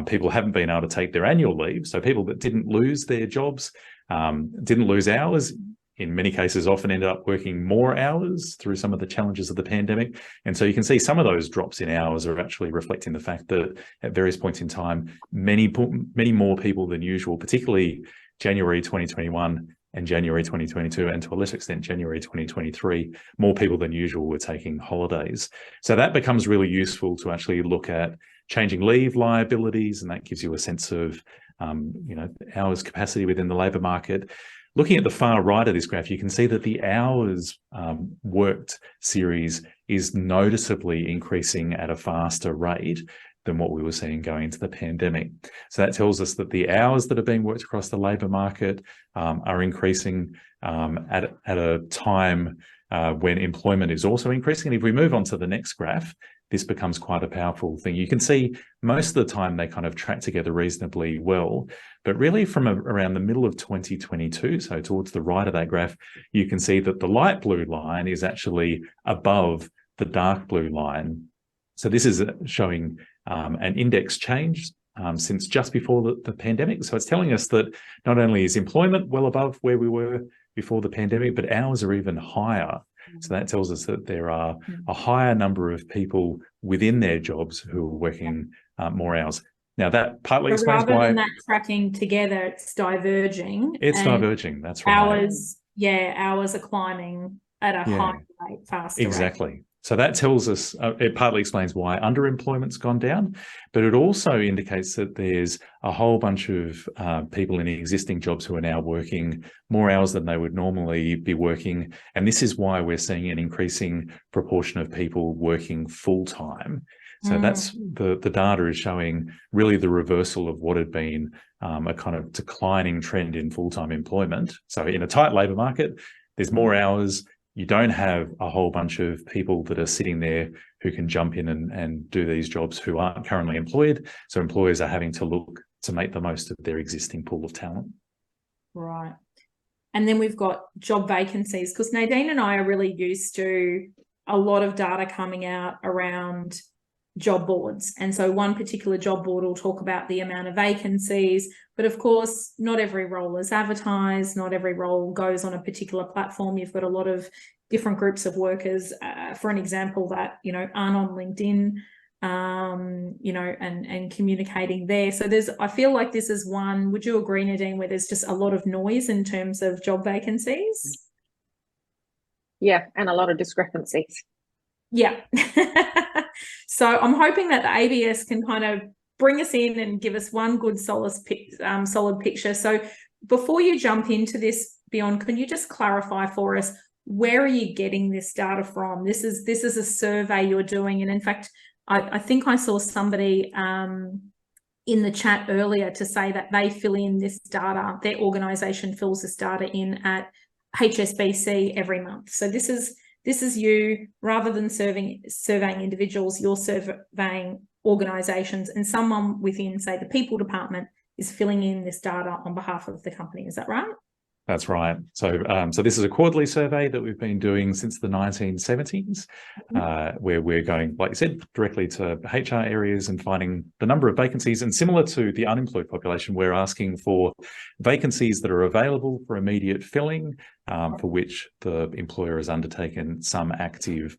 people haven't been able to take their annual leave. So people that didn't lose their jobs, didn't lose hours, in many cases often ended up working more hours through some of the challenges of the pandemic. And so you can see some of those drops in hours are actually reflecting the fact that at various points in time, many more people than usual, particularly January 2021 and January 2022, and to a lesser extent, January 2023, more people than usual were taking holidays. So that becomes really useful to actually look at changing leave liabilities, and that gives you a sense of, you know, hours capacity within the labour market. Looking at the far right of this graph, you can see that the hours worked series is noticeably increasing at a faster rate than what we were seeing going into the pandemic. So that tells us that the hours that are being worked across the labour market are increasing at a time when employment is also increasing. And if we move on to the next graph, this becomes quite a powerful thing. You can see most of the time they kind of track together reasonably well, but really from around the middle of 2022, so towards the right of that graph, you can see that the light blue line is actually above the dark blue line. So this is showing an index change since just before the pandemic. So it's telling us that not only is employment well above where we were before the pandemic, but hours are even higher. So that tells us that there are a higher number of people within their jobs who are working more hours. Now that partly explains why— rather than that tracking together, it's diverging. It's diverging, that's right. Hours are climbing at a higher rate, faster rate. Exactly. So that tells us, it partly explains why underemployment's gone down, but it also indicates that there's a whole bunch of people in existing jobs who are now working more hours than they would normally be working. And this is why we're seeing an increasing proportion of people working full-time. So that's the data is showing really the reversal of what had been a kind of declining trend in full-time employment. So in a tight labour market, there's more hours. You don't have a whole bunch of people that are sitting there who can jump in and do these jobs who aren't currently employed. So employers are having to look to make the most of their existing pool of talent. Right. And then we've got job vacancies, because Nadine and I are really used to a lot of data coming out around job boards. And so one particular job board will talk about the amount of vacancies, but of course, not every role is advertised, not every role goes on a particular platform. You've got a lot of different groups of workers, for an example, that, aren't on LinkedIn, and communicating there. So I feel like this is one, would you agree, Nadine, where there's just a lot of noise in terms of job vacancies? Yeah, and a lot of discrepancies. Yeah. So I'm hoping that the ABS can kind of bring us in and give us one good solid picture. So before you jump into this, Bjorn, can you just clarify for us, where are you getting this data from? This is a survey you're doing. And in fact, I think I saw somebody in the chat earlier to say that they fill in this data, their organisation fills this data in at HSBC every month. So this is you, rather than surveying individuals, you're surveying organisations, and someone within, say, the people department is filling in this data on behalf of the company. Is that right? That's right. So this is a quarterly survey that we've been doing since the 1970s, where we're going, like you said, directly to HR areas and finding the number of vacancies. And similar to the unemployed population, we're asking for vacancies that are available for immediate filling, for which the employer has undertaken some active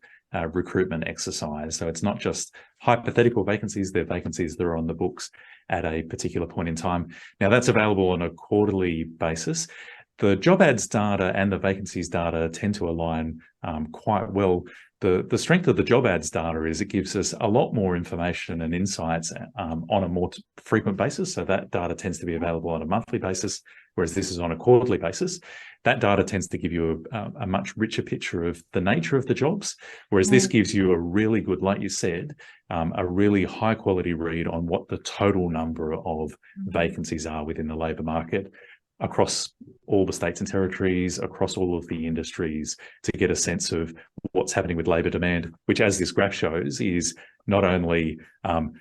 recruitment exercise. So it's not just hypothetical vacancies, they're vacancies that are on the books at a particular point in time. Now that's available on a quarterly basis. The job ads data and the vacancies data tend to align quite well. The strength of the job ads data is it gives us a lot more information and insights on a more frequent basis. So that data tends to be available on a monthly basis, whereas this is on a quarterly basis. That data tends to give you a much richer picture of the nature of the jobs, whereas this gives you a really good, like you said, a really high quality read on what the total number of vacancies are within the labour market across all the states and territories, across all of the industries, to get a sense of what's happening with labour demand, which, as this graph shows, is not only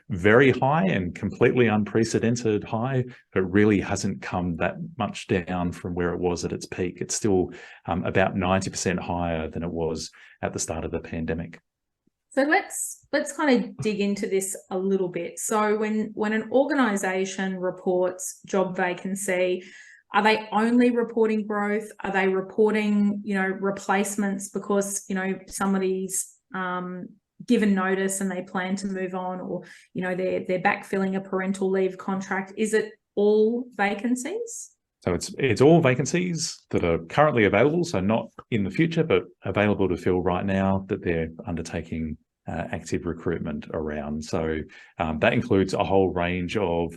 very high and completely unprecedented high, but really hasn't come that much down from where it was at its peak. It's still about 90% higher than it was at the start of the pandemic. So let's kind of dig into this a little bit. So when an organisation reports job vacancy, are they only reporting growth? Are they reporting, replacements because, somebody's given notice and they plan to move on, or, they're backfilling a parental leave contract? Is it all vacancies? So it's all vacancies that are currently available, so not in the future, but available to fill right now, that they're undertaking active recruitment around. So that includes a whole range of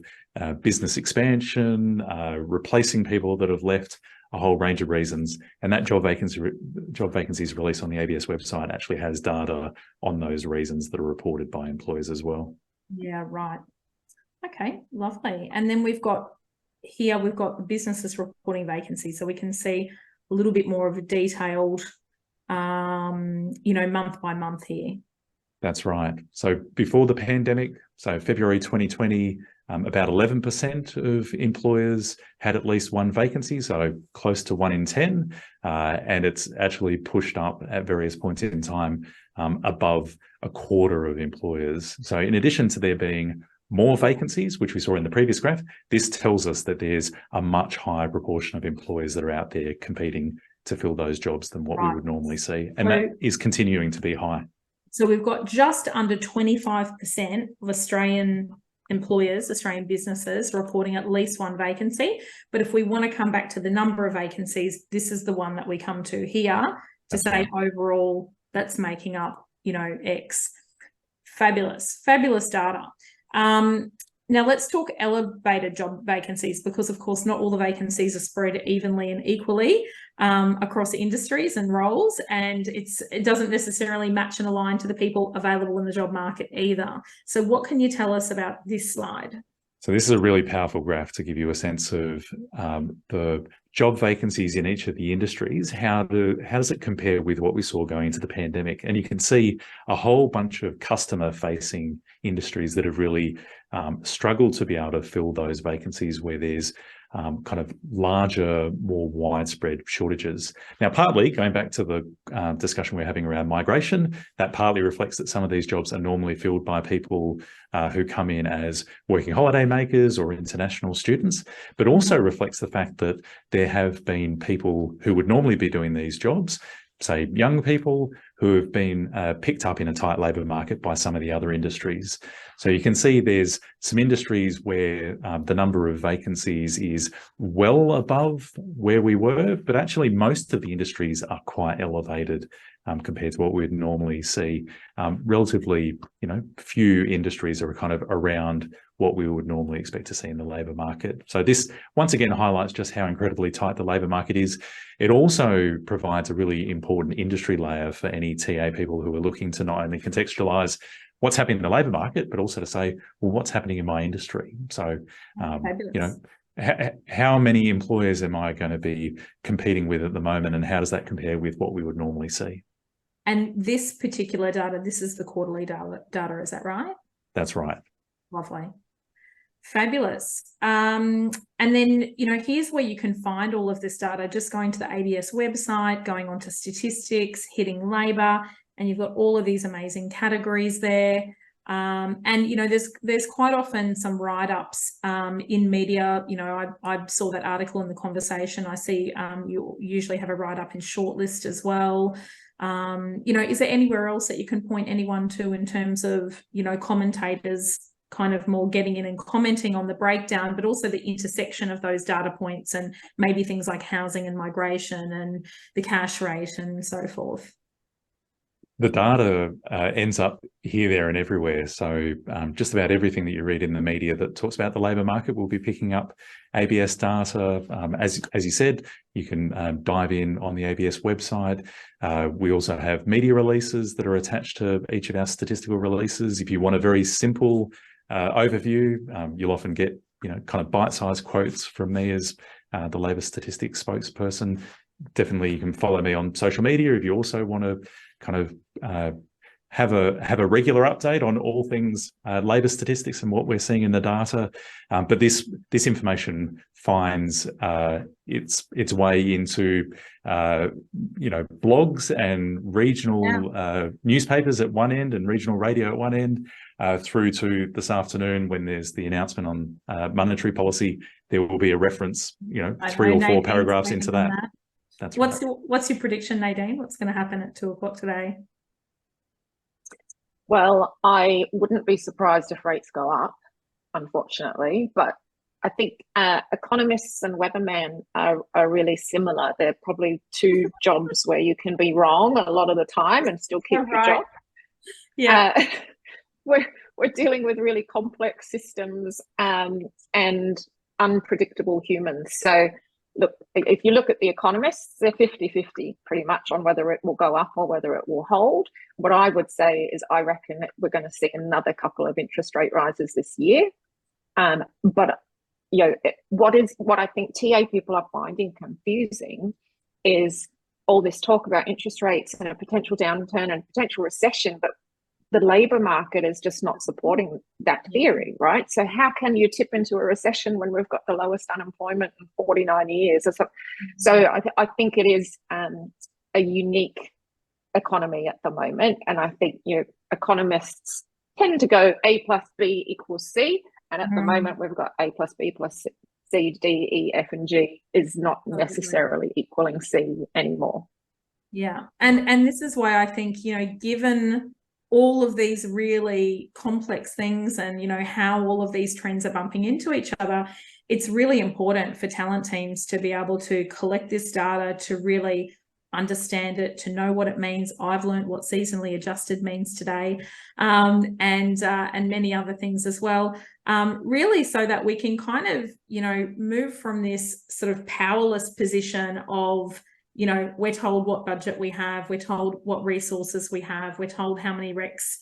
business expansion, replacing people that have left, a whole range of reasons. And that job vacancies release on the ABS website actually has data on those reasons that are reported by employers as well. Yeah, right. Okay, lovely. And then we've got the businesses reporting vacancies, so we can see a little bit more of a detailed, month by month here. That's right. So before the pandemic, so February 2020, about 11% of employers had at least one vacancy, so close to 1 in 10. And it's actually pushed up at various points in time above a quarter of employers. So in addition to there being more vacancies, which we saw in the previous graph, this tells us that there's a much higher proportion of employers that are out there competing to fill those jobs than what we would normally see. And that is continuing to be high. So we've got just under 25% of Australian employers, Australian businesses reporting at least one vacancy. But if we want to come back to the number of vacancies, this is the one that we come to here to say overall that's making up, X. Fabulous data. Now let's talk elevated job vacancies, because of course not all the vacancies are spread evenly and equally across industries and roles, and it doesn't necessarily match and align to the people available in the job market either. So what can you tell us about this slide? So this is a really powerful graph to give you a sense of the job vacancies in each of the industries. How does it compare with what we saw going into the pandemic? And you can see a whole bunch of customer-facing industries that have really struggled to be able to fill those vacancies where there's kind of larger, more widespread shortages. Now, partly going back to the discussion we're having around migration, that partly reflects that some of these jobs are normally filled by people who come in as working holiday makers or international students, but also reflects the fact that there have been people who would normally be doing these jobs, say young people, who have been picked up in a tight labour market by some of the other industries. So you can see there's some industries where the number of vacancies is well above where we were, but actually most of the industries are quite elevated compared to what we'd normally see. Relatively, few industries are kind of around what we would normally expect to see in the labour market. So this, once again, highlights just how incredibly tight the labour market is. It also provides a really important industry layer for any TA people who are looking to not only contextualise what's happening in the labour market, but also to say, well, what's happening in my industry? So, how many employers am I going to be competing with at the moment, and how does that compare with what we would normally see? And this particular data, this is the quarterly data, is that right? That's right. Lovely. Fabulous. And then, here's where you can find all of this data, just going to the ABS website, going on to statistics, hitting labour, and you've got all of these amazing categories there. And, there's quite often some write-ups in media. I saw that article in The Conversation. I see you usually have a write-up in Shortlist as well. Is there anywhere else that you can point anyone to in terms of, commentators kind of more getting in and commenting on the breakdown, but also the intersection of those data points and maybe things like housing and migration and the cash rate and so forth? The data ends up here, there and everywhere. So just about everything that you read in the media that talks about the labour market will be picking up ABS data. As you said, you can dive in on the ABS website. We also have media releases that are attached to each of our statistical releases. If you want a very simple overview, you'll often get kind of bite-sized quotes from me as the labour statistics spokesperson. Definitely you can follow me on social media if you also want to kind of have a regular update on all things labour statistics and what we're seeing in the data. But this information finds its way into blogs and regional newspapers at one end and regional radio at one end, through to this afternoon when there's the announcement on monetary policy. There will be a reference, 3 or 4 paragraphs into that. That's right. What's your prediction, Nadine? What's going to happen at 2 o'clock today? Well, I wouldn't be surprised if rates go up, unfortunately, but I think economists and weathermen are really similar. They're probably 2 jobs where you can be wrong a lot of the time and still keep your job. Yeah. We're dealing with really complex systems and unpredictable humans. So look, if you look at the economists, they're 50-50 pretty much on whether it will go up or whether it will hold. What I would say is I reckon that we're going to see another couple of interest rate rises this year. But what I think TA people are finding confusing is all this talk about interest rates and a potential downturn and potential recession, but the labour market is just not supporting that theory, right? So how can you tip into a recession when we've got the lowest unemployment in 49 years or something? So I think it is a unique economy at the moment, and I think economists tend to go A plus B equals C, and at the moment we've got A plus B plus C, D, E, F, and G is not necessarily equaling C anymore. Yeah, and this is why I think, given all of these really complex things and, how all of these trends are bumping into each other, it's really important for talent teams to be able to collect this data, to really understand it, to know what it means. I've learned what seasonally adjusted means today, and many other things as well, really so that we can kind of, move from this sort of powerless position of, we're told what budget we have, we're told what resources we have, we're told how many recs,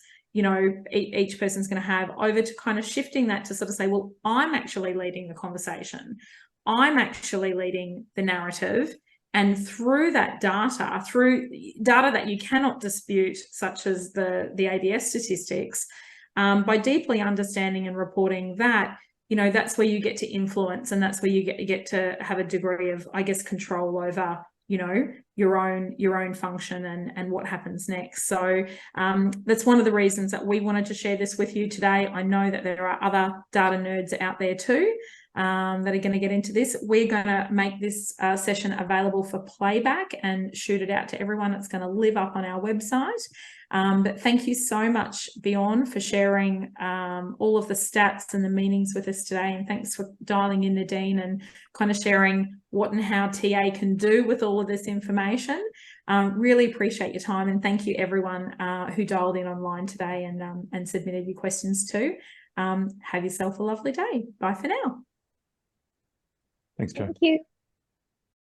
each person's going to have, over to kind of shifting that to sort of say, well, I'm actually leading the conversation. I'm actually leading the narrative. And through that data, through data that you cannot dispute, such as the ABS statistics, by deeply understanding and reporting that, that's where you get to influence, and that's where you get to have a degree of, I guess, control over, your own function and what happens next. So that's one of the reasons that we wanted to share this with you today. I know that there are other data nerds out there too that are going to get into this. We're going to make this session available for playback and shoot it out to everyone. It's going to live up on our website. But thank you so much, Bjorn, for sharing all of the stats and the meanings with us today. And thanks for dialing in, Nadine, and kind of sharing what and how TA can do with all of this information. Really appreciate your time, and thank you everyone who dialed in online today and submitted your questions too. Have yourself a lovely day. Bye for now. Thanks, Jo. Thank you.